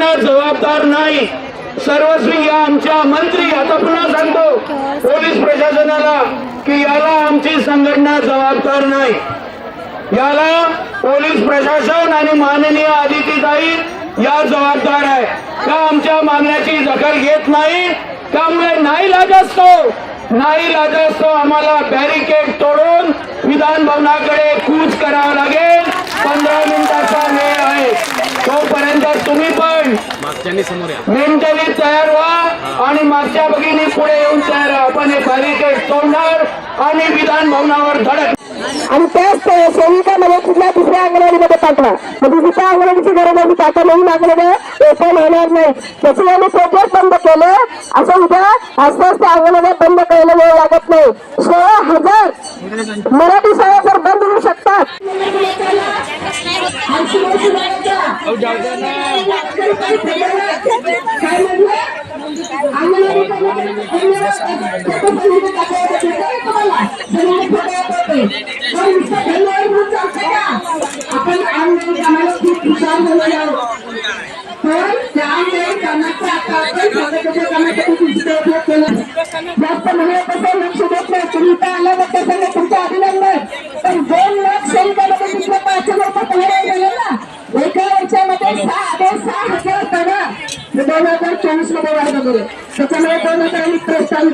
संघटना जबाबदार नाही। सर्वस्वी या आमच्या मंत्री, आता पुन्हा सांगतो पोलीस प्रशासनाला की याला आमची संघटना जबाबदार नाही। याला पोलीस प्रशासन आणि माननीय आदित्यताई या जबाबदार आहे। का आमच्या मागण्याची दखल घेत नाही, त्यामुळे नाईलाज असतो आम्हाला बॅरिकेड तोडून विधान भवनाकडे कूच करावं लागेल। 15 मिनिटाचा वेळ आहे, तोपर्यंत तुम्ही पण मेंटली तयार व्हा आणि मागच्या भगिनी पुढे येऊन तयार व्हा। आपण हे बॅरिकेड तोडणार आणि विधान भवनावर धडक आणि त्याच सेविकामध्ये कुठल्या दुसऱ्या अंगणवाडीमध्ये पाठवा, म्हणजे दुसऱ्या अंगणवाडीची गरज आहे पाठवा, नवीन अंगणवाडी ओपन होणार नाही। त्याचे आम्ही प्रोजेक्ट बंद केले, असं उद्या आसपास त्या अंगणवाड्या बंद करायला वेळ लागत नाही। 16,000 मराठी शाळा तर बंद होऊ शकतात। आपण जास्त महिन्यापासून लक्ष देत नाही, तुम्ही इथं आल्याबद्दल तुमचं अभिनंदन। पण 2 लाख सैनिकांमध्ये तिथलं 5,000 तयार झाले ना, एका वर्षामध्ये 6,000 पगार 2024 मध्ये वाढ झाली। त्याच्यामुळे 2,000 प्रस्तावित